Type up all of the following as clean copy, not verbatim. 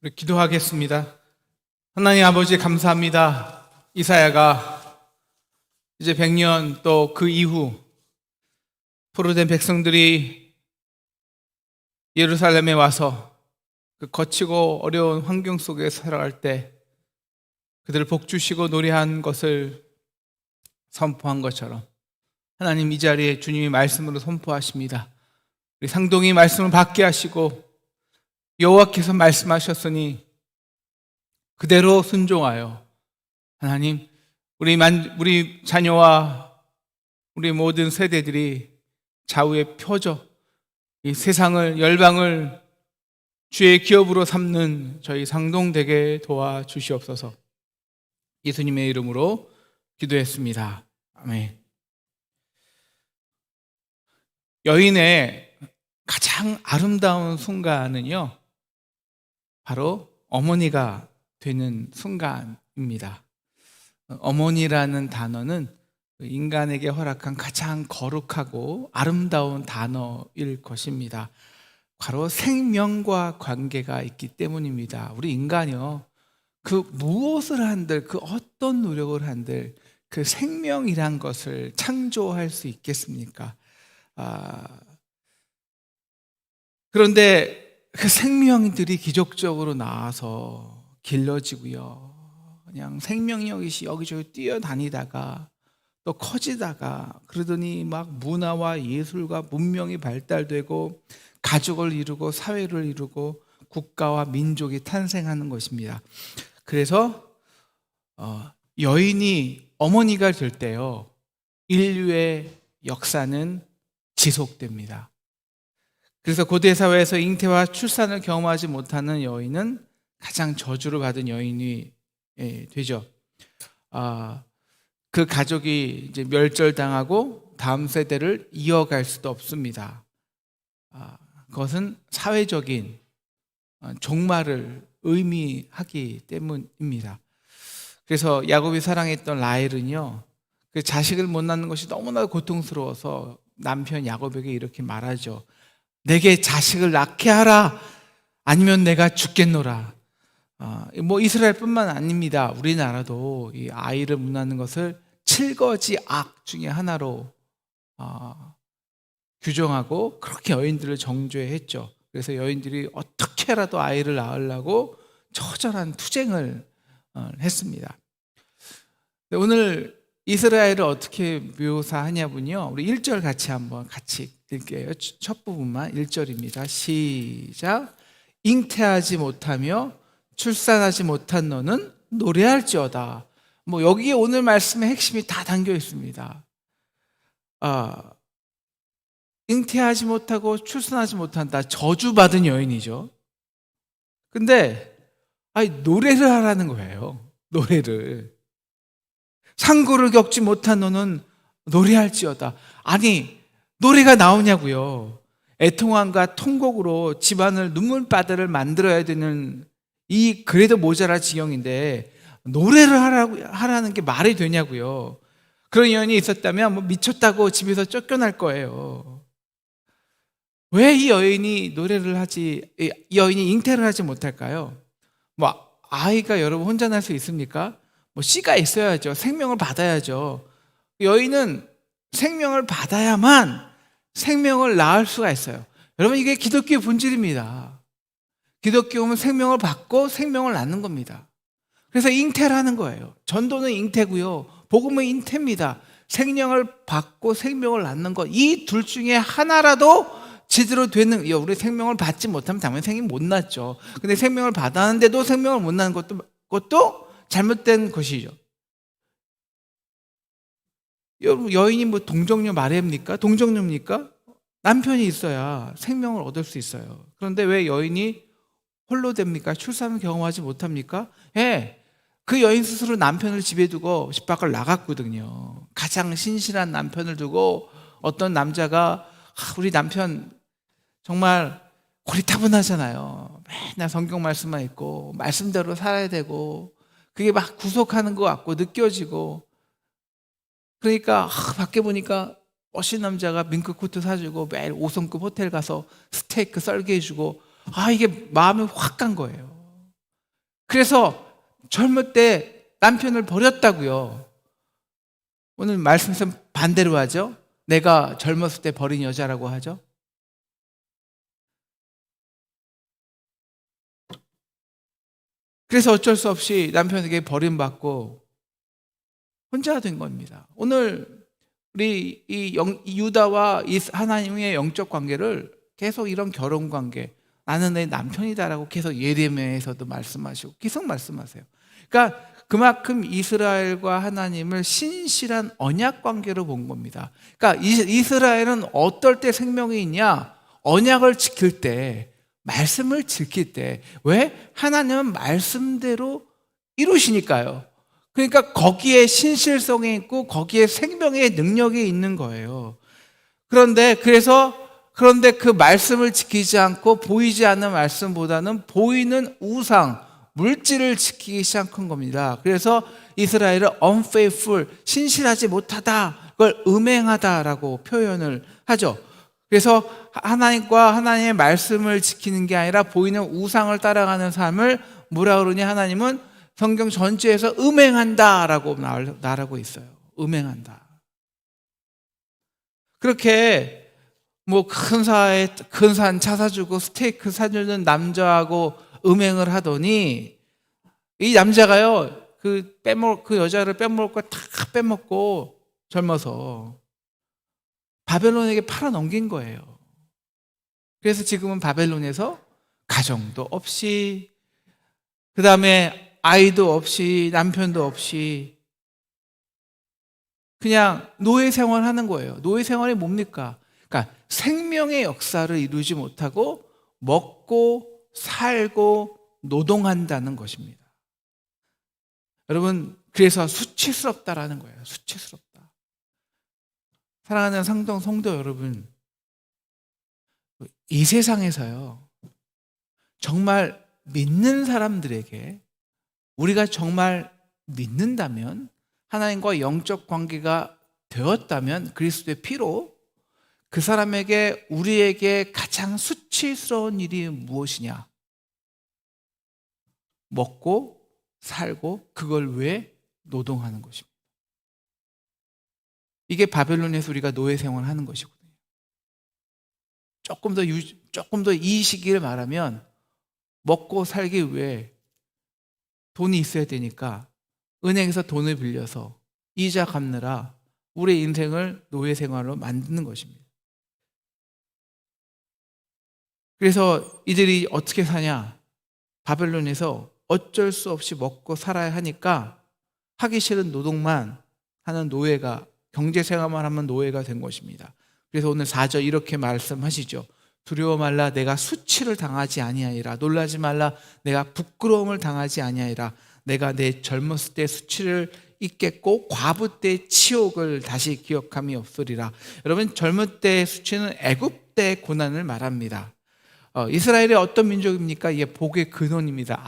우리 기도하겠습니다. 하나님 아버지 감사합니다. 이사야가 이제 100년 또 그 이후 포로된 백성들이 예루살렘에 와서 그 거치고 어려운 환경 속에 살아갈 때 그들을 복주시고 노래한 것을 선포한 것처럼 하나님 이 자리에 주님이 말씀으로 선포하십니다. 우리 상동이 말씀을 받게 하시고 여호와께서 말씀하셨으니 그대로 순종하여 하나님 우리 자녀와 우리 모든 세대들이 좌우에 펴져 이 세상을 열방을 주의 기업으로 삼는 저희 상동되게 도와주시옵소서. 예수님의 이름으로 기도했습니다. 아멘. 여인의 가장 아름다운 순간은요, 바로 어머니가 되는 순간입니다. 어머니라는 단어는 인간에게 허락한 가장 거룩하고 아름다운 단어일 것입니다. 바로 생명과 관계가 있기 때문입니다. 우리 인간이요, 그 무엇을 한들, 그 어떤 노력을 한들 그 생명이란 것을 창조할 수 있겠습니까? 그런데 그 생명들이 기적적으로 나와서 길러지고요, 그냥 생명력이 여기저기 뛰어다니다가 또 커지다가 그러더니 막 문화와 예술과 문명이 발달되고 가족을 이루고 사회를 이루고 국가와 민족이 탄생하는 것입니다. 그래서 여인이 어머니가 될 때요, 인류의 역사는 지속됩니다. 그래서 고대 사회에서 잉태와 출산을 경험하지 못하는 여인은 가장 저주를 받은 여인이 되죠. 그 가족이 이제 멸절당하고 다음 세대를 이어갈 수도 없습니다. 그것은 사회적인 종말을 의미하기 때문입니다. 그래서 야곱이 사랑했던 라헬은요, 그 자식을 못 낳는 것이 너무나 고통스러워서 남편 야곱에게 이렇게 말하죠. 내게 자식을 낳게 하라, 아니면 내가 죽겠노라. 이스라엘뿐만 아닙니다. 우리나라도 이 아이를 못 낳는 것을 칠거지 악 중에 하나로 규정하고 그렇게 여인들을 정죄했죠. 그래서 여인들이 어떻게라도 아이를 낳으려고 처절한 투쟁을 했습니다. 오늘 이스라엘을 어떻게 묘사하냐면요, 우리 1절 같이 읽게요. 첫 부분만 1절입니다. 시작. 잉태하지 못하며 출산하지 못한 너는 노래할지어다. 여기에 오늘 말씀의 핵심이 다 담겨 있습니다. 잉태하지 못하고 출산하지 못한다, 저주받은 여인이죠. 근데 노래를 하라는 거예요. 노래를. 상고를 겪지 못한 너는 노래할지어다. 아니, 노래가 나오냐고요. 애통함과 통곡으로 집안을 눈물바다를 만들어야 되는 이 그래도 모자랄 지경인데 노래를 하라는 게 말이 되냐고요. 그런 여인이 있었다면 미쳤다고 집에서 쫓겨날 거예요. 왜 이 여인이 이 여인이 잉태를 하지 못할까요? 아이가 여러분 혼자 날 수 있습니까? 씨가 있어야죠. 생명을 받아야죠. 여인은 생명을 받아야만 생명을 낳을 수가 있어요. 여러분, 이게 기독교의 본질입니다. 기독교는 생명을 받고 생명을 낳는 겁니다. 그래서 잉태라는 거예요. 전도는 잉태고요, 복음은 잉태입니다. 생명을 받고 생명을 낳는 것, 이 둘 중에 하나라도 제대로 되는, 우리 생명을 받지 못하면 당연히 생명 못 낳죠. 근데 생명을 받았는데도 생명을 못 낳는 것도 잘못된 것이죠. 여러분, 여인이 동정녀 마리아입니까? 동정녀입니까? 남편이 있어야 생명을 얻을 수 있어요. 그런데 왜 여인이 홀로 됩니까? 출산을 경험하지 못합니까? 그 여인 스스로 남편을 집에 두고 집 밖을 나갔거든요. 가장 신실한 남편을 두고 어떤 남자가 우리 남편 정말 고리타분하잖아요. 맨날 성경 말씀만 읽고 말씀대로 살아야 되고 그게 막 구속하는 것 같고 느껴지고, 그러니까 밖에 보니까 멋진 남자가 밍크 코트 사주고 매일 5성급 호텔 가서 스테이크 썰게 해주고, 이게 마음이 확 간 거예요. 그래서 젊을 때 남편을 버렸다고요. 오늘 말씀에서 반대로 하죠. 내가 젊었을 때 버린 여자라고 하죠. 그래서 어쩔 수 없이 남편에게 버림받고 혼자 된 겁니다. 오늘 우리 이 유다와 이 하나님의 영적 관계를 계속 이런 결혼 관계, 나는 내 남편이다라고 계속 예레미야에서도 말씀하시고 계속 말씀하세요. 그러니까 그만큼 이스라엘과 하나님을 신실한 언약 관계로 본 겁니다. 그러니까 이스라엘은 어떨 때 생명이 있냐? 언약을 지킬 때, 말씀을 지킬 때. 왜? 하나님은 말씀대로 이루시니까요. 그러니까 거기에 신실성이 있고 거기에 생명의 능력이 있는 거예요. 그런데 그 말씀을 지키지 않고 보이지 않는 말씀보다는 보이는 우상, 물질을 지키기 시작한 겁니다. 그래서 이스라엘은 unfaithful, 신실하지 못하다, 그걸 음행하다라고 표현을 하죠. 그래서 하나님의 말씀을 지키는 게 아니라 보이는 우상을 따라가는 삶을 뭐라 그러냐? 하나님은 성경 전체에서 음행한다라고 말하고 있어요. 음행한다. 그렇게 뭐 큰 산 차 사주고 스테이크 사주는 남자하고 음행을 하더니 이 남자가요, 그 여자를 빼먹을 거 다 빼먹고 젊어서 바벨론에게 팔아 넘긴 거예요. 그래서 지금은 바벨론에서 가정도 없이, 그 다음에 아이도 없이, 남편도 없이 그냥 노예 생활하는 거예요. 노예 생활이 뭡니까? 그러니까 생명의 역사를 이루지 못하고 먹고 살고 노동한다는 것입니다. 여러분, 그래서 수치스럽다라는 거예요. 수치스럽다. 사랑하는 성도 여러분, 이 세상에서요, 정말 믿는 사람들에게, 우리가 정말 믿는다면, 하나님과 영적 관계가 되었다면, 그리스도의 피로 그 사람에게, 우리에게 가장 수치스러운 일이 무엇이냐? 먹고 살고 그걸 위해 노동하는 것입니다. 이게 바벨론에서 우리가 노예 생활하는 것이거든요. 조금 더 이 시기를 말하면 먹고 살기 위해 돈이 있어야 되니까 은행에서 돈을 빌려서 이자 갚느라 우리의 인생을 노예 생활로 만드는 것입니다. 그래서 이들이 어떻게 사냐? 바벨론에서 어쩔 수 없이 먹고 살아야 하니까 하기 싫은 노동만 하는 노예가, 경제생활만 하면 노예가 된 것입니다. 그래서 오늘 4절 이렇게 말씀하시죠. 두려워 말라, 내가 수치를 당하지 아니하리라. 놀라지 말라, 내가 부끄러움을 당하지 아니하리라. 내가 내 젊었을 때 수치를 잊겠고 과부 때의 치욕을 다시 기억함이 없으리라. 여러분, 젊을 때의 수치는 애굽 때의 고난을 말합니다. 이스라엘이 어떤 민족입니까? 이게 복의 근원입니다.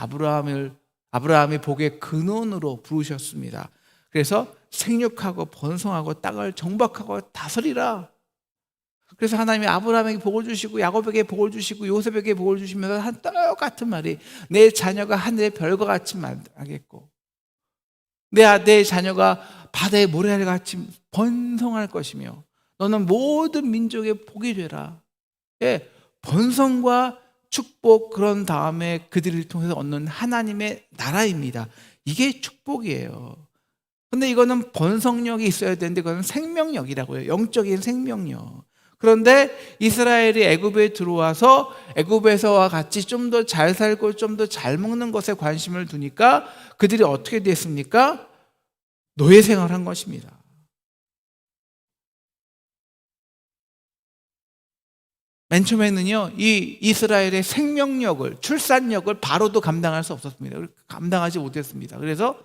아브라함이 복의 근원으로 부르셨습니다. 그래서 생육하고 번성하고 땅을 정박하고 다스리라. 그래서 하나님이 아브라함에게 복을 주시고 야곱에게 복을 주시고 요셉에게 복을 주시면서 한 똑같은 말이, 내 자녀가 하늘의 별과 같이 하겠고 내 자녀가 바다의 모래알 같이 번성할 것이며 너는 모든 민족의 복이 되라. 예, 번성과 축복, 그런 다음에 그들을 통해서 얻는 하나님의 나라입니다. 이게 축복이에요. 근데 이거는 번성력이 있어야 되는데 그거는 생명력이라고요. 영적인 생명력. 그런데 이스라엘이 애굽에 들어와서 애굽에서와 같이 좀 더 잘 살고 좀 더 잘 먹는 것에 관심을 두니까 그들이 어떻게 됐습니까? 노예 생활한 것입니다. 맨 처음에는요, 이 이스라엘의 생명력을, 출산력을 바로도 감당할 수 없었습니다. 감당하지 못했습니다. 그래서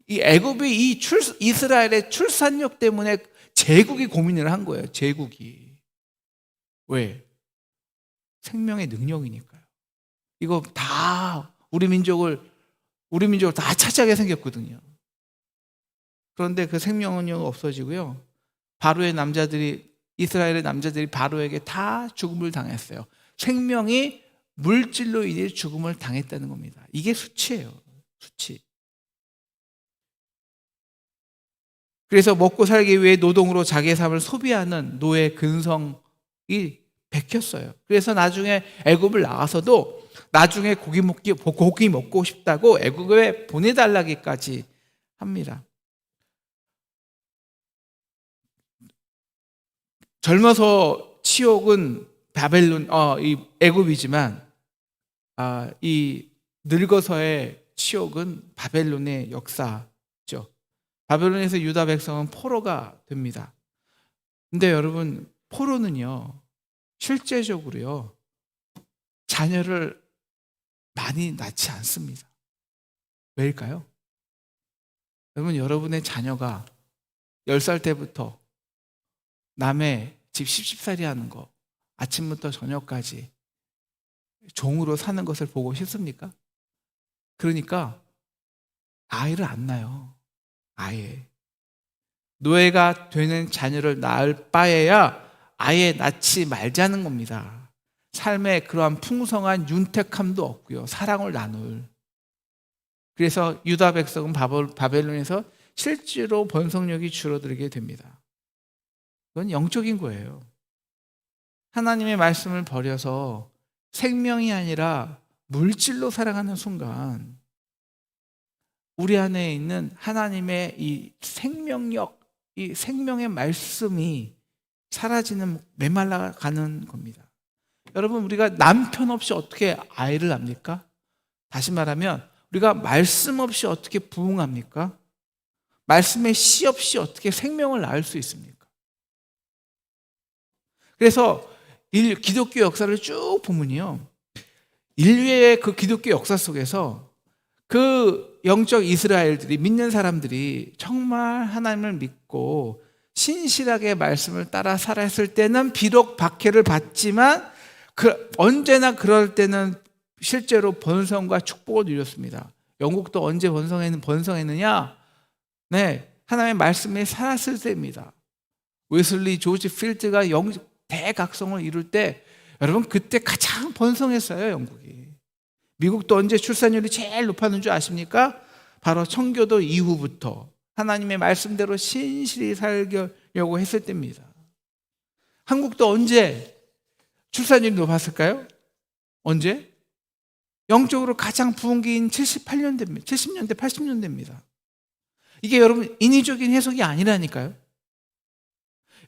이 애굽이 이스라엘의 출산력 때문에 제국이 고민을 한 거예요. 제국이. 왜? 생명의 능력이니까요. 이거 다 우리 민족을 다 차지하게 생겼거든요. 그런데 그 생명력은 없어지고요. 이스라엘의 남자들이 바로에게 다 죽음을 당했어요. 생명이 물질로 인해 죽음을 당했다는 겁니다. 이게 수치예요. 수치. 그래서 먹고 살기 위해 노동으로 자기의 삶을 소비하는 노예 근성이 베꼈어요. 그래서 나중에 애굽을 나가서도 나중에 고기 먹고 싶다고 애굽에 보내달라기까지 합니다. 젊어서 치욕은 바벨론, 이 애굽이지만, 이 늙어서의 치욕은 바벨론의 역사죠. 바벨론에서 유다 백성은 포로가 됩니다. 근데 여러분, 포로는요, 실제적으로요, 자녀를 많이 낳지 않습니다. 왜일까요? 여러분, 여러분의 자녀가 10살 때부터 남의 집 씹씹살이 하는 거, 아침부터 저녁까지 종으로 사는 것을 보고 싶습니까? 그러니까 아이를 안 낳아요. 아예. 노예가 되는 자녀를 낳을 바에야 아예 낳지 말자는 겁니다. 삶에 그러한 풍성한 윤택함도 없고요. 사랑을 나눌. 그래서 유다 백성은 바벨론에서 실제로 번성력이 줄어들게 됩니다. 그건 영적인 거예요. 하나님의 말씀을 버려서 생명이 아니라 물질로 살아가는 순간 우리 안에 있는 하나님의 이 생명력, 이 생명의 말씀이 사라지는, 메말라가는 겁니다. 여러분, 우리가 남편 없이 어떻게 아이를 낳습니까? 다시 말하면 우리가 말씀 없이 어떻게 부흥합니까? 말씀의 씨 없이 어떻게 생명을 낳을 수 있습니까? 그래서 기독교 역사를 쭉 보면요, 인류의 그 기독교 역사 속에서 그 영적 이스라엘들이, 믿는 사람들이 정말 하나님을 믿고 신실하게 말씀을 따라 살았을 때는 비록 박해를 받지만 언제나 그럴 때는 실제로 번성과 축복을 누렸습니다. 영국도 언제 번성했느냐? 네, 하나님의 말씀에 살았을 때입니다. 웨슬리, 조지 필드가 대각성을 이룰 때, 여러분, 그때 가장 번성했어요, 영국이. 미국도 언제 출산율이 제일 높았는 줄 아십니까? 바로 청교도 이후부터 하나님의 말씀대로 신실히 살려고 했을 때입니다. 한국도 언제 출산율이 높았을까요? 언제? 영적으로 가장 부흥기인 78년대입니다. 70년대, 80년대입니다. 이게 여러분 인위적인 해석이 아니라니까요.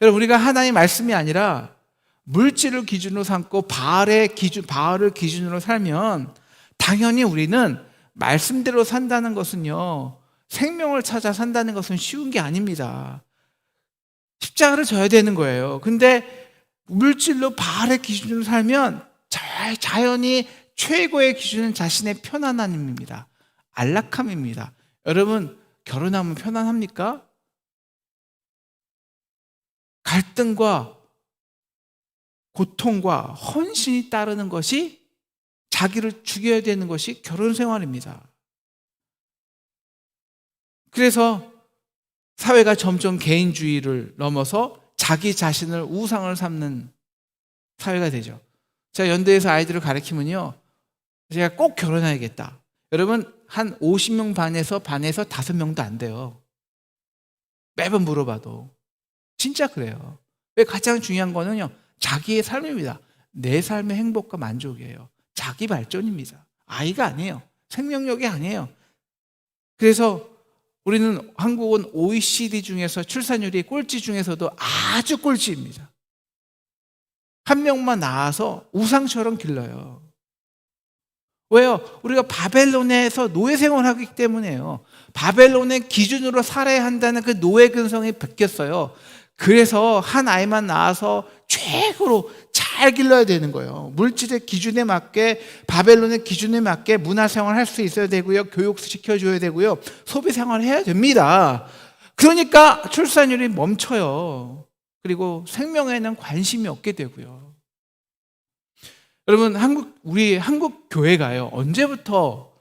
여러분, 우리가 하나님의 말씀이 아니라 물질을 기준으로 삼고 바알을 기준으로 살면 당연히 우리는 말씀대로 산다는 것은요, 생명을 찾아 산다는 것은 쉬운 게 아닙니다. 십자가를 져야 되는 거예요. 근데 물질로 바알의 기준으로 살면 자연히 최고의 기준은 자신의 편안함입니다. 안락함입니다. 여러분, 결혼하면 편안합니까? 갈등과 고통과 헌신이 따르는 것이, 자기를 죽여야 되는 것이 결혼 생활입니다. 그래서 사회가 점점 개인주의를 넘어서 자기 자신을 우상을 삼는 사회가 되죠. 제가 연대에서 아이들을 가르치면요, 제가 꼭 결혼해야겠다. 여러분, 한 50명 반에서 5명도 안 돼요. 매번 물어봐도. 진짜 그래요. 왜? 가장 중요한 거는요, 자기의 삶입니다. 내 삶의 행복과 만족이에요. 자기 발전입니다. 아이가 아니에요. 생명력이 아니에요. 그래서 우리는, 한국은 OECD 중에서 출산율이 꼴찌 중에서도 아주 꼴찌입니다. 한 명만 낳아서 우상처럼 길러요. 왜요? 우리가 바벨론에서 노예 생활하기 때문에요. 바벨론의 기준으로 살아야 한다는 그 노예 근성이 베꼈어요. 그래서 한 아이만 낳아서 최고로 잘 길러야 되는 거예요. 물질의 기준에 맞게, 바벨론의 기준에 맞게 문화생활 할 수 있어야 되고요, 교육시켜줘야 되고요, 소비생활 해야 됩니다. 그러니까 출산율이 멈춰요. 그리고 생명에는 관심이 없게 되고요. 여러분, 우리 한국 교회가요, 언제부터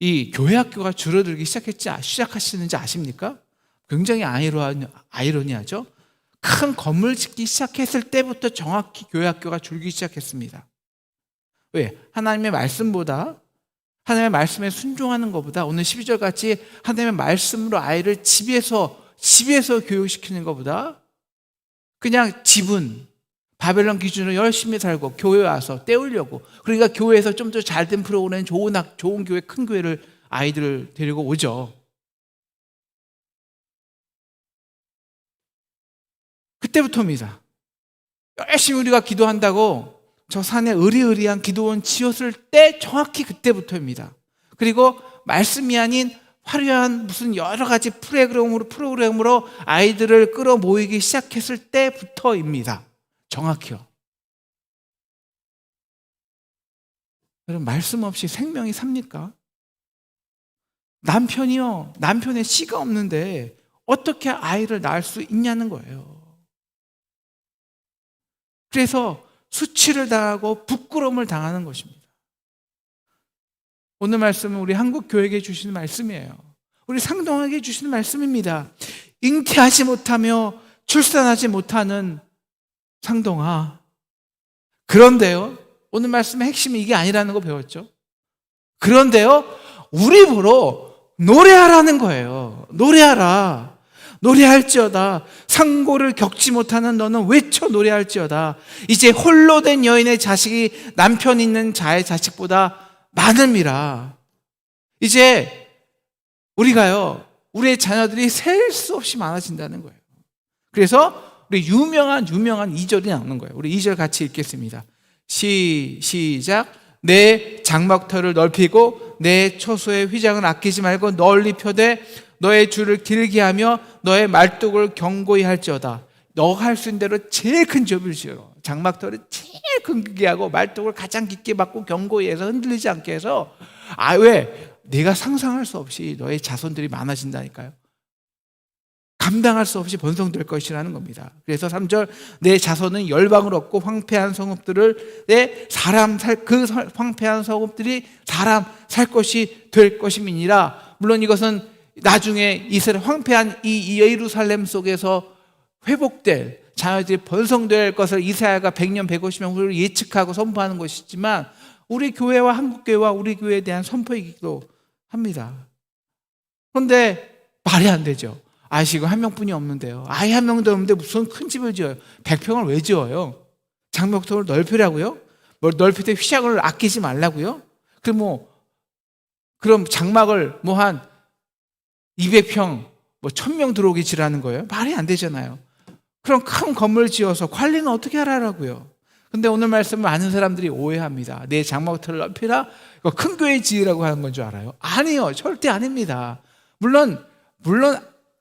이 교회 학교가 줄어들기 시작하시는지 아십니까? 굉장히 아이러니하죠? 큰 건물 짓기 시작했을 때부터 정확히 교회 학교가 줄기 시작했습니다. 왜? 하나님의 말씀보다 하나님의 말씀에 순종하는 것보다 오늘 12절 같이 하나님의 말씀으로 아이를 집에서 교육시키는 것보다 그냥 집은 바벨론 기준으로 열심히 살고 교회 와서 때우려고, 그러니까 교회에서 좀 더 잘된 프로그램, 좋은 교회, 큰 교회를 아이들을 데리고 오죠. 그때부터입니다. 열심히 우리가 기도한다고 저 산에 의리의리한 기도원 지었을 때 정확히 그때부터입니다. 그리고 말씀이 아닌 화려한 무슨 여러 가지 프로그램으로 아이들을 끌어모이기 시작했을 때부터입니다. 정확히요. 여러분, 말씀 없이 생명이 삽니까? 남편의 씨가 없는데 어떻게 아이를 낳을 수 있냐는 거예요. 그래서 수치를 당하고 부끄러움을 당하는 것입니다. 오늘 말씀은 우리 한국 교회에게 주시는 말씀이에요. 우리 상동에게 주시는 말씀입니다. 잉태하지 못하며 출산하지 못하는 상동아. 그런데요, 오늘 말씀의 핵심이 이게 아니라는 거 배웠죠? 그런데요, 우리 보러 노래하라는 거예요. 노래하라. 노래할지어다. 상고를 겪지 못하는 너는 외쳐 노래할지어다. 이제 홀로 된 여인의 자식이 남편 있는 자의 자식보다 많음이라. 이제 우리의 자녀들이 셀 수 없이 많아진다는 거예요. 그래서 우리 유명한 2절이 나오는 거예요. 우리 2절 같이 읽겠습니다. 시작. 내 장막터를 넓히고 내 초소의 휘장을 아끼지 말고 널리 펴되 너의 줄을 길게 하며 너의 말뚝을 견고히 할지어다. 너가 할 수 있는 대로 제일 큰 조비를 지어. 장막터를 제일 크게 하고 말뚝을 가장 깊게 받고 견고히 해서 흔들리지 않게 해서, 왜? 내가 상상할 수 없이 너의 자손들이 많아진다니까요. 감당할 수 없이 번성될 것이라는 겁니다. 그래서 3절, 내 자손은 열방을 얻고 황폐한 성읍들을 황폐한 성읍들이 사람 살 것이 될 것임이니라. 물론 이것은 나중에 이스라엘 황폐한 이 예루살렘 속에서 회복될 자녀들이 번성될 것을 이사야가 100년 150년 후를 예측하고 선포하는 것이지만, 우리 교회와 한국교회와 우리 교회에 대한 선포이기도 합니다. 그런데 말이 안 되죠. 지금 한 명뿐이 없는데요. 아이 한 명도 없는데 무슨 큰 집을 지어요? 100평을 왜 지어요? 장막터를 넓히라고요? 넓힐 때 휘장을 아끼지 말라고요? 그럼 장막을 한 200평, 1000명 들어오게 지라는 거예요? 말이 안 되잖아요. 그럼 큰 건물 지어서 관리는 어떻게 하라고요? 근데 오늘 말씀을 많은 사람들이 오해합니다. 내 장막터를 넓히라? 이거 큰 교회 지으라고 하는 건 줄 알아요? 아니요, 절대 아닙니다. 물론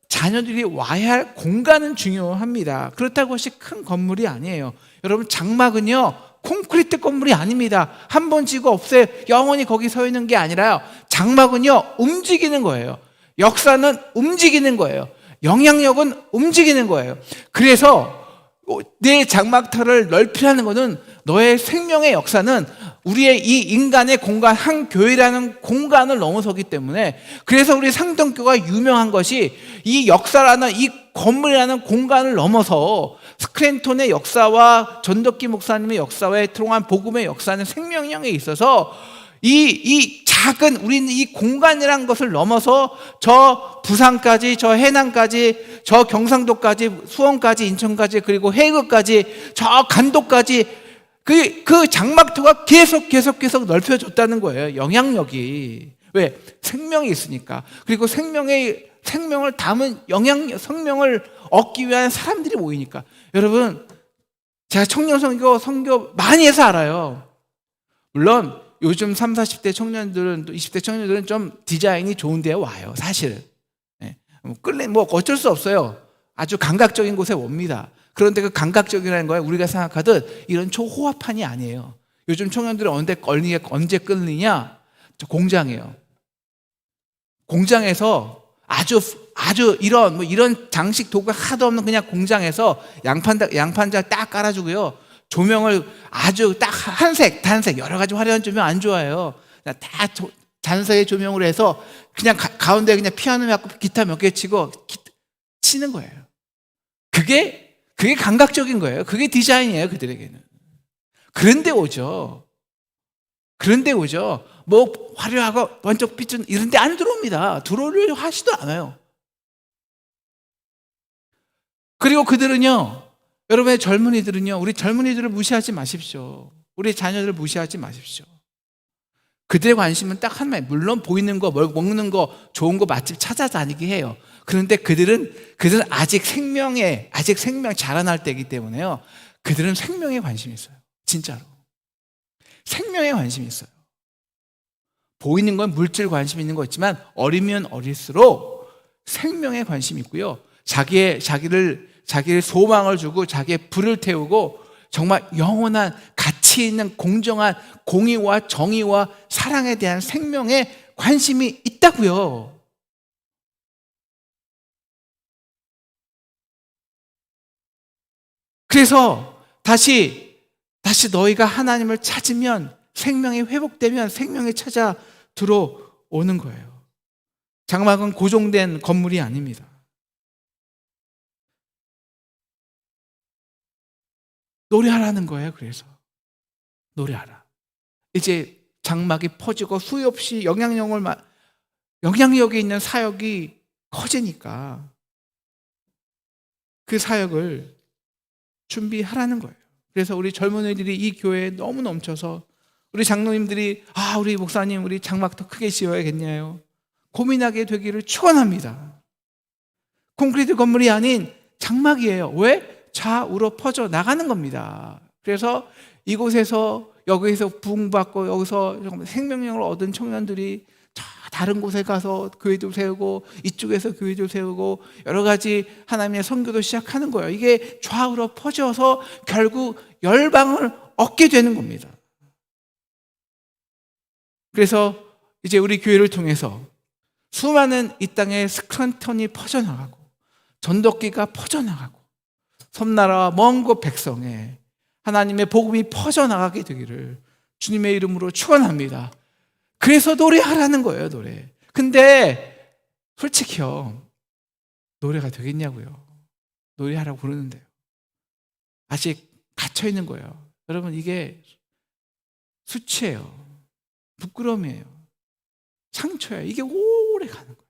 자녀들이 와야 할 공간은 중요합니다. 그렇다고 해서 큰 건물이 아니에요. 여러분, 장막은요 콘크리트 건물이 아닙니다. 한 번 지고 없어요. 영원히 거기 서 있는 게 아니라요, 장막은요 움직이는 거예요. 역사는 움직이는 거예요. 영향력은 움직이는 거예요. 그래서 내 장막터를 넓히라는 것은 너의 생명의 역사는 우리의 이 인간의 공간, 한 교회라는 공간을 넘어서기 때문에, 그래서 우리 상동교가 유명한 것이 이 역사라는, 이 건물이라는 공간을 넘어서 스크랜톤의 역사와 전덕기 목사님의 역사와 통한 복음의 역사는 생명력에 있어서 이 작은 우리는 이 공간이라는 것을 넘어서 저 부산까지, 저 해남까지, 저 경상도까지, 수원까지, 인천까지, 그리고 해외까지, 저 간도까지 그 장막터가 계속 넓혀졌다는 거예요. 영향력이. 왜? 생명이 있으니까. 그리고 생명을 담은 생명을 얻기 위한 사람들이 모이니까. 여러분, 제가 청년 선교 많이 해서 알아요. 물론 요즘 30, 40대 청년들은, 또 20대 청년들은 좀 디자인이 좋은 데에 와요, 사실. 어쩔 수 없어요. 아주 감각적인 곳에 옵니다. 그런데 그 감각적이라는 거에 우리가 생각하듯 이런 초호화판이 아니에요. 요즘 청년들은 언제 끌리냐? 저 공장이에요. 공장에서 아주 이런 장식 도구가 하도 없는 그냥 공장에서 양판장 딱 깔아주고요. 조명을 아주 딱 단색, 여러 가지 화려한 조명 안 좋아해요. 다 단색의 조명으로 해서 그냥 가운데 그냥 피아노 몇 개, 기타 몇 개 치고 치는 거예요. 그게 감각적인 거예요. 그게 디자인이에요, 그들에게는. 그런데 오죠. 그런데 오죠. 뭐 화려하고 번쩍빛은 이런 데 안 들어옵니다. 들어오려 하지도 않아요. 그리고 그들은요, 여러분의 젊은이들은요, 우리 젊은이들을 무시하지 마십시오. 우리 자녀들을 무시하지 마십시오. 그들의 관심은 딱 하나예요. 물론 보이는 거, 먹는 거, 좋은 거 맛집 찾아다니게 해요. 그런데 그들은 아직 생명 자라날 때이기 때문에요. 그들은 생명에 관심이 있어요. 진짜로. 생명에 관심이 있어요. 보이는 건 물질 관심 있는 거 있지만 어리면 어릴수록 생명에 관심이 있고요. 자기를 소망을 주고 자기의 불을 태우고 정말 영원한 가치 있는 공정한 공의와 정의와 사랑에 대한 생명에 관심이 있다고요. 그래서 다시 너희가 하나님을 찾으면 생명이 회복되면 생명이 찾아 들어오는 거예요. 장막은 고정된 건물이 아닙니다. 노래하라는 거예요. 그래서 노래하라. 이제 장막이 퍼지고 수없이 영향력이 있는 사역이 커지니까 그 사역을 준비하라는 거예요. 그래서 우리 젊은이들이 이 교회에 너무 넘쳐서 우리 장로님들이 우리 목사님 우리 장막 더 크게 지어야겠냐요 고민하게 되기를 축원합니다. 콘크리트 건물이 아닌 장막이에요. 왜? 좌우로 퍼져 나가는 겁니다. 그래서 이곳에서 여기서 부흥받고 여기서 생명력을 얻은 청년들이 다른 곳에 가서 교회도 세우고 이쪽에서 교회도 세우고 여러 가지 하나님의 선교도 시작하는 거예요. 이게 좌우로 퍼져서 결국 열방을 얻게 되는 겁니다. 그래서 이제 우리 교회를 통해서 수많은 이 땅에 스크란턴이 퍼져나가고 전도기가 퍼져나가고 섬나라와 먼 곳 백성에 하나님의 복음이 퍼져나가게 되기를 주님의 이름으로 축원합니다. 그래서 노래하라는 거예요. 노래. 근데 솔직히요, 노래가 되겠냐고요. 노래하라고 부르는데요. 아직 갇혀있는 거예요. 여러분, 이게 수치예요. 부끄러움이에요. 상처예요. 이게 오래 가는 거예요.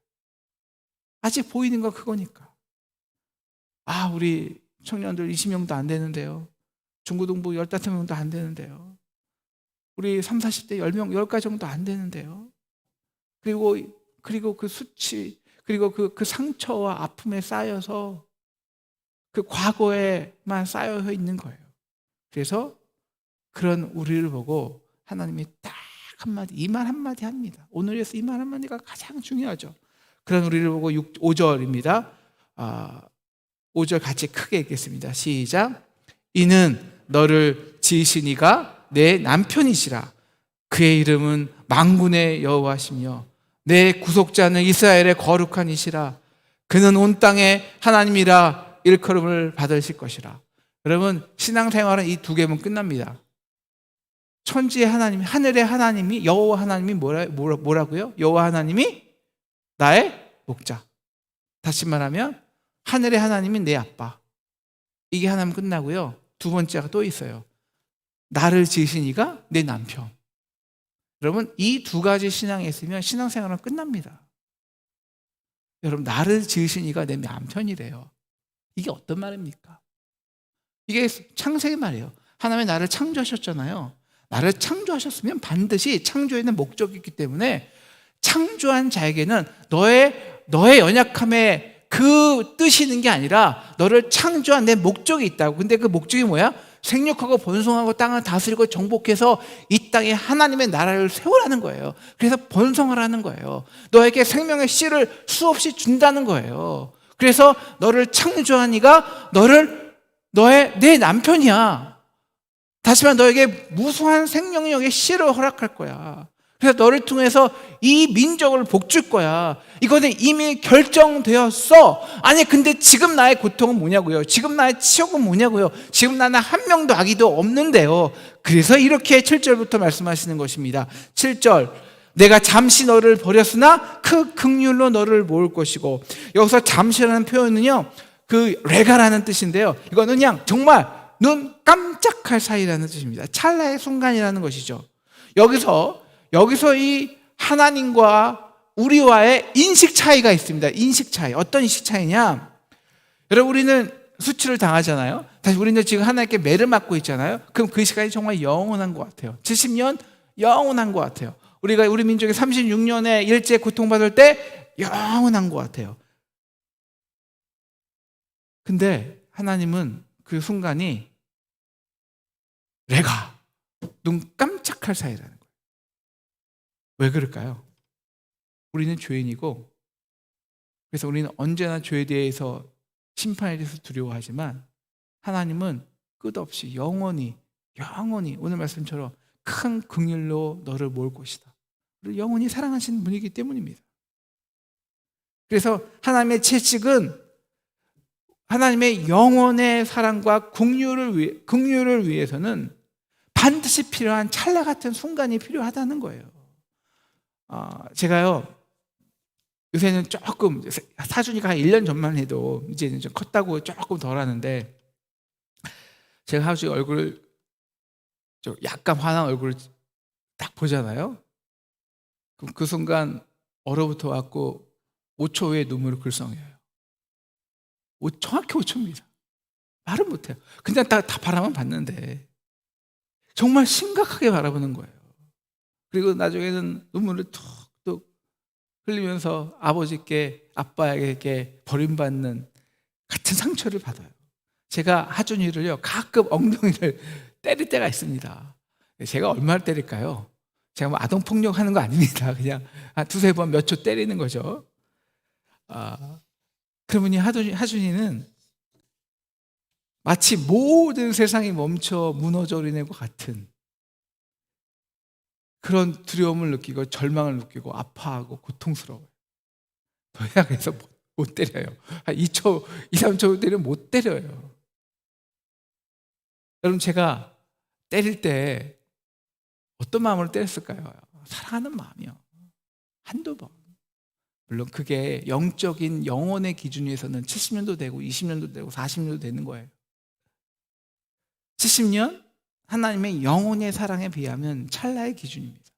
아직 보이는 건 그거니까. 우리 청년들 20명도 안 되는데요. 중고등부 15명도 안 되는데요. 우리 30, 40대 10명, 10가지 정도 안 되는데요. 그리고 그 수치, 그리고 그 상처와 아픔에 쌓여서 그 과거에만 쌓여 있는 거예요. 그래서 그런 우리를 보고 하나님이 딱 한마디, 이 말 한마디 합니다. 오늘에서 이 말 한마디가 가장 중요하죠. 그런 우리를 보고 5절입니다. 5절 같이 크게 읽겠습니다. 시작. 이는 너를 지으신 이가 내 남편이시라. 그의 이름은 만군의 여호와시며 내 구속자는 이스라엘의 거룩한 이시라. 그는 온 땅의 하나님이라 일컬음을 받으실 것이라. 여러분, 신앙생활은 이 두 개면 끝납니다. 천지의 하나님, 하늘의 하나님이, 여호와 하나님이 뭐라고요? 여호와 하나님이 나의 목자. 다시 말하면 하늘의 하나님이 내 아빠. 이게 하나면 끝나고요. 두 번째가 또 있어요. 나를 지으신 이가 내 남편. 여러분, 이 두 가지 신앙에 있으면 신앙생활은 끝납니다. 여러분, 나를 지으신 이가 내 남편이래요. 이게 어떤 말입니까? 이게 창세기 말이에요. 하나님이 나를 창조하셨잖아요. 나를 창조하셨으면 반드시 창조에는 목적이 있기 때문에 창조한 자에게는 너의 연약함에 그 뜻이 있는 게 아니라 너를 창조한 내 목적이 있다고. 근데 그 목적이 뭐야? 생육하고 번성하고 땅을 다스리고 정복해서 이 땅에 하나님의 나라를 세우라는 거예요. 그래서 번성하라는 거예요. 너에게 생명의 씨를 수없이 준다는 거예요. 그래서 너를 창조한 이가 내 남편이야. 다시 말해 너에게 무수한 생명력의 씨를 허락할 거야. 그래서 너를 통해서 이 민족을 복줄 거야. 이거는 이미 결정되었어. 아니 근데 지금 나의 고통은 뭐냐고요? 지금 나의 치욕은 뭐냐고요? 지금 나는 한 명도 아기도 없는데요. 그래서 이렇게 7절부터 말씀하시는 것입니다. 7절, 내가 잠시 너를 버렸으나 그 긍휼로 너를 모을 것이고. 여기서 잠시라는 표현은요, 그 레가라는 뜻인데요, 이거는 그냥 정말 눈 깜짝할 사이라는 뜻입니다. 찰나의 순간이라는 것이죠. 여기서 이 하나님과 우리와의 인식 차이가 있습니다. 인식 차이. 어떤 인식 차이냐? 여러분, 우리는 수치를 당하잖아요. 다시 우리는 지금 하나님께 매를 맞고 있잖아요. 그럼 그 시간이 정말 영원한 것 같아요. 70년 영원한 것 같아요. 우리 민족이 36년의 일제 고통받을 때 영원한 것 같아요. 근데 하나님은 그 순간이 내가 눈 깜짝할 사이라는 거예요. 왜 그럴까요? 우리는 죄인이고, 그래서 우리는 언제나 죄에 대해서, 심판에 대해서 두려워하지만 하나님은 끝없이 영원히 오늘 말씀처럼 큰 긍휼로 너를 모을 것이다. 우리를 영원히 사랑하시는 분이기 때문입니다. 그래서 하나님의 채찍은 하나님의 영원의 사랑과 긍휼을 위해서는 반드시 필요한 찰나 같은 순간이 필요하다는 거예요. 제가요, 요새는 조금, 사준이가 한 1년 전만 해도 이제는 좀 컸다고 조금 덜 하는데, 제가 사준이 얼굴을, 약간 화난 얼굴을 딱 보잖아요. 그럼 그 순간 얼어붙어 갖고 5초 후에 눈물을 글썽여요. 정확히 5초입니다. 말은 못해요. 그냥 다 바라만 봤는데 정말 심각하게 바라보는 거예요. 그리고 나중에는 눈물을 툭툭 흘리면서 아빠에게 버림받는 같은 상처를 받아요. 제가 하준이를요, 가끔 엉덩이를 때릴 때가 있습니다. 제가 얼마나 때릴까요? 제가 뭐 아동폭력 하는 거 아닙니다. 그냥 한 두세 번 몇 초 때리는 거죠. 그러니 하준이는 마치 모든 세상이 멈춰 무너져 버리는 것 같은 그런 두려움을 느끼고 절망을 느끼고 아파하고 고통스러워요. 더 이상 해서 못 때려요. 한 2초, 2, 3초 때리면 못 때려요. 여러분, 제가 때릴 때 어떤 마음으로 때렸을까요? 사랑하는 마음이요. 한두 번. 물론 그게 영적인 영혼의 기준에서는 70년도 되고 20년도 되고 40년도 되는 거예요. 70년? 하나님의 영혼의 사랑에 비하면 찰나의 기준입니다.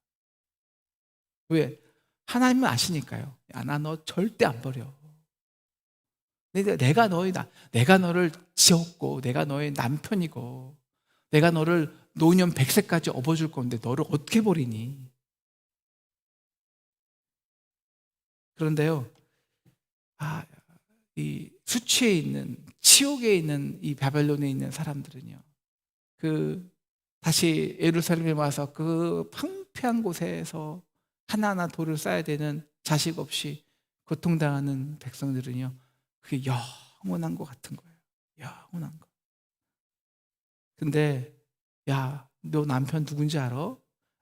왜? 하나님은 아시니까요. 야, 나 너 절대 안 버려. 내가 너를 지었고, 내가 너의 남편이고, 내가 너를 노년 100세까지 업어줄 건데 너를 어떻게 버리니? 그런데요, 이 수치에 있는, 지옥에 있는 이 바벨론에 있는 사람들은요, 다시 예루살렘에 와서 그 황폐한 곳에서 하나하나 돌을 쌓아야 되는 자식 없이 고통당하는 백성들은요, 그게 영원한 것 같은 거예요. 영원한 거. 근데 야, 너 남편 누군지 알아?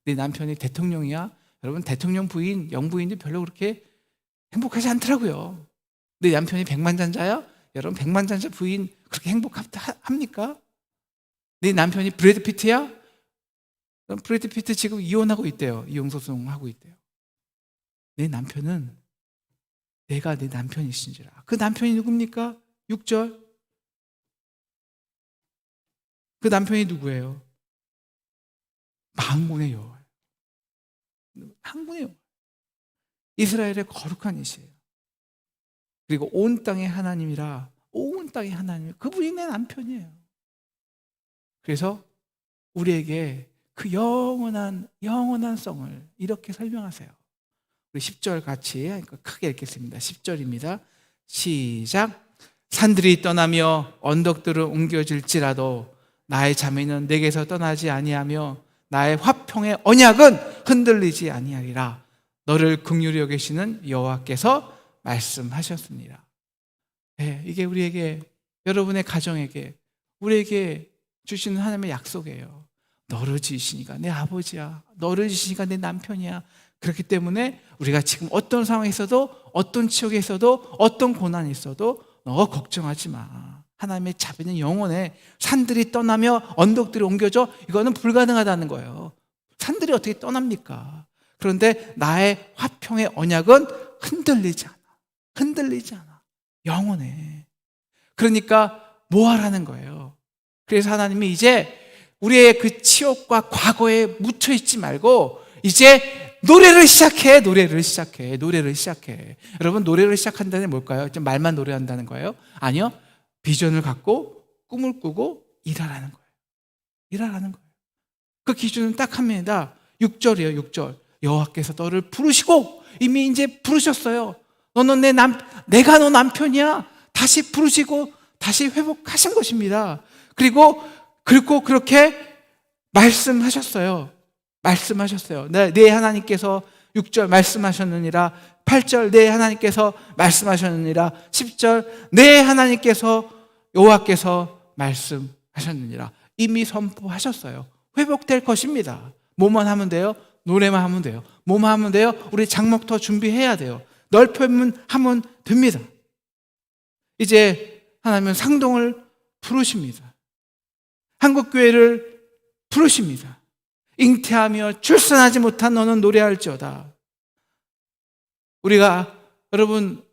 네 남편이 대통령이야? 여러분, 대통령 부인, 영부인도 별로 그렇게 행복하지 않더라고요. 네 남편이 백만장자야? 여러분, 백만장자 부인 그렇게 행복합니까? 네 남편이 브래드 피트야? 브래드 피트 지금 이혼하고 있대요. 이혼소송하고 있대요. 내 남편은 내가 내 남편이신지라. 그 남편이 누굽니까? 6절. 그 남편이 누구예요? 만군의 여호와예요. 만군의 여호와. 이스라엘의 거룩한 이시예요. 그리고 온 땅의 하나님이라. 온 땅의 하나님. 그분이 내 남편이에요. 그래서 우리에게 그 영원한 성을 이렇게 설명하세요. 우리 10절 같이 크게 읽겠습니다. 10절입니다. 시작. 산들이 떠나며 언덕들은 옮겨질지라도 나의 자매는 내게서 떠나지 아니하며 나의 화평의 언약은 흔들리지 아니하리라. 너를 긍휼히 여기시는 여호와께서 말씀하셨습니다. 네, 이게 우리에게, 여러분의 가정에게, 우리에게 주시는 하나님의 약속이에요. 너를 지으시니까 내 아버지야. 너를 지으시니까 내 남편이야. 그렇기 때문에 우리가 지금 어떤 상황에 있어도, 어떤 지역에 있어도, 어떤 고난이 있어도 너 걱정하지 마. 하나님의 자비는 영원해. 산들이 떠나며 언덕들이 옮겨져. 이거는 불가능하다는 거예요. 산들이 어떻게 떠납니까? 그런데 나의 화평의 언약은 흔들리지 않아. 영원해. 그러니까 뭐 하라는 거예요? 그래서 하나님이 이제 우리의 그 치욕과 과거에 묻혀 있지 말고 이제 노래를 시작해. 여러분, 노래를 시작한다는 게 뭘까요? 좀 말만 노래한다는 거예요? 아니요. 비전을 갖고 꿈을 꾸고 일하라는 거예요. 그 기준은 딱 합니다. 6절이에요. 6절. 여호와께서 너를 부르시고, 이미 이제 부르셨어요. 너는 내가 너 남편이야. 다시 부르시고 다시 회복하신 것입니다. 그리고 그렇게 말씀하셨어요. 내 하나님께서 6절 말씀하셨느니라. 8절 내 하나님께서 말씀하셨느니라. 10절 내 하나님께서 여호와께서 말씀하셨느니라. 이미 선포하셨어요. 회복될 것입니다. 뭐만 하면 돼요? 노래만 하면 돼요. 뭐만 하면 돼요? 우리 장막터 준비해야 돼요. 넓혀면 하면 됩니다. 이제 하나님은 상동을 부르십니다. 한국교회를 부르십니다. 잉태하며 출산하지 못한 너는 노래할지어다. 우리가, 여러분,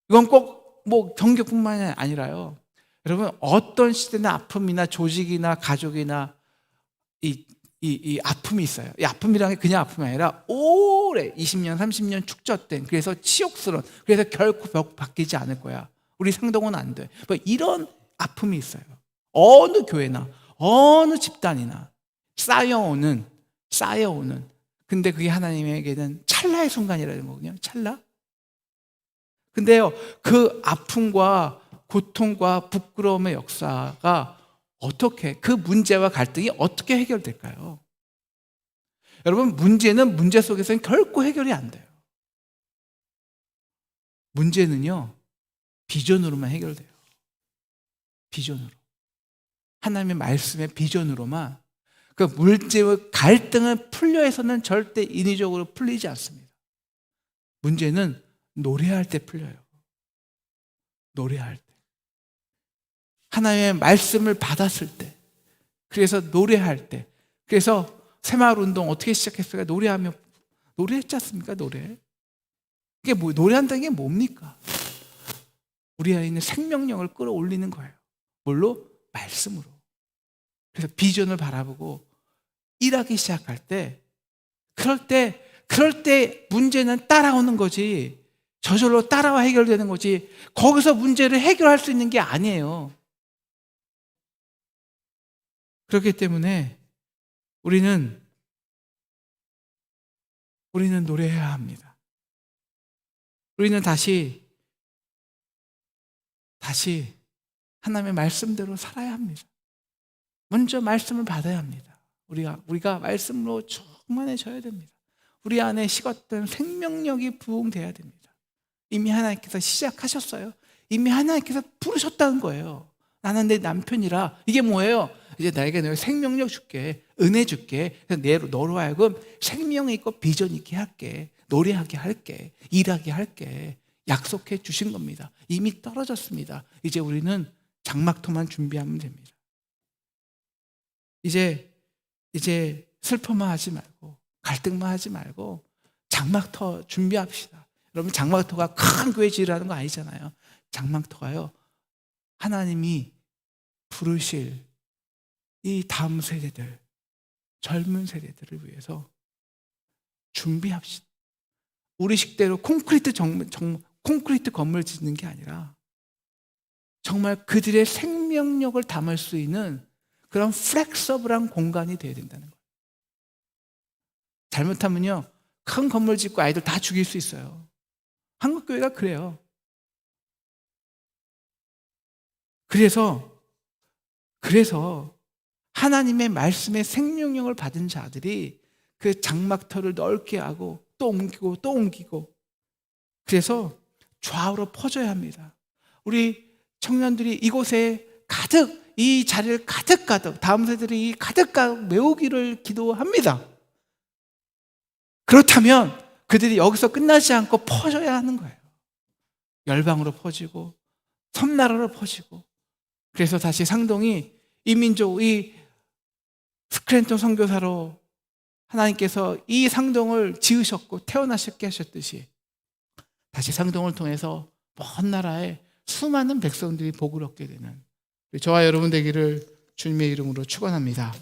이건 꼭 뭐 경격뿐만이 아니라요. 여러분, 어떤 시대나 아픔이나 조직이나 가족이나 이 아픔이 있어요. 이 아픔이라는 게 그냥 아픔이 아니라 오래 20년, 30년 축적된, 그래서 치욕스러운, 그래서 결코 바뀌지 않을 거야. 우리 상동은 안 돼. 뭐 이런 아픔이 있어요. 어느 교회나 어느 집단이나 쌓여오는. 근데 그게 하나님에게는 찰나의 순간이라는 거거든요. 찰나. 근데요, 그 아픔과 고통과 부끄러움의 역사가 어떻게, 그 문제와 갈등이 어떻게 해결될까요? 여러분, 문제 속에서는 결코 해결이 안 돼요. 문제는요, 비전으로만 해결돼요. 비전으로. 하나님의 말씀의 비전으로만. 그 문제와 갈등을 풀려 해서는 절대 인위적으로 풀리지 않습니다. 문제는 노래할 때 풀려요. 노래할 때. 하나님의 말씀을 받았을 때. 그래서 노래할 때. 그래서 새마을운동 어떻게 시작했어요? 노래했지 않습니까? 노래. 이게 노래한다는 게 뭡니까? 우리 안에 있는 생명력을 끌어올리는 거예요. 뭘로? 말씀으로. 그래서 비전을 바라보고 일하기 시작할 때, 그럴 때 문제는 따라오는 거지, 저절로 따라와 해결되는 거지, 거기서 문제를 해결할 수 있는 게 아니에요. 그렇기 때문에 우리는 노래해야 합니다. 우리는 다시 하나님의 말씀대로 살아야 합니다. 먼저 말씀을 받아야 합니다. 우리가 말씀으로 충만해져야 됩니다. 우리 안에 식었던 생명력이 부흥돼야 됩니다. 이미 하나님께서 시작하셨어요. 이미 하나님께서 부르셨다는 거예요. 나는 내 남편이라. 이게 뭐예요? 이제 나에게 내가 생명력 줄게, 은혜 줄게. 그래서 너로 하여금 생명이 있고 비전 있게 할게, 노래하게 할게, 일하게 할게. 약속해 주신 겁니다. 이미 떨어졌습니다. 이제 우리는 장막터만 준비하면 됩니다. 이제 슬퍼만 하지 말고, 갈등만 하지 말고 장막터 준비합시다. 여러분, 장막터가 큰 교회 지으라는 거 아니잖아요. 장막터가요, 하나님이 부르실 이 다음 세대들, 젊은 세대들을 위해서 준비합시다. 우리 식대로 콘크리트 건물 짓는 게 아니라 정말 그들의 생명력을 담을 수 있는 그런 플렉서블한 공간이 되어야 된다는 거예요. 잘못하면요, 큰 건물 짓고 아이들 다 죽일 수 있어요. 한국교회가 그래요. 그래서 하나님의 말씀에 생명력을 받은 자들이 그 장막터를 넓게 하고 또 옮기고 그래서 좌우로 퍼져야 합니다. 우리 청년들이 이곳에 가득, 이 자리를 가득 다음 세대들이 가득 메우기를 기도합니다. 그렇다면 그들이 여기서 끝나지 않고 퍼져야 하는 거예요. 열방으로 퍼지고 섬나라로 퍼지고. 그래서 다시 상동이 이민족, 이 스크랜턴 선교사로 하나님께서 이 상동을 지으셨고 태어나셨게 하셨듯이 다시 상동을 통해서 먼 나라에 수많은 백성들이 복을 얻게 되는 저와 여러분 되기를 주님의 이름으로 축원합니다.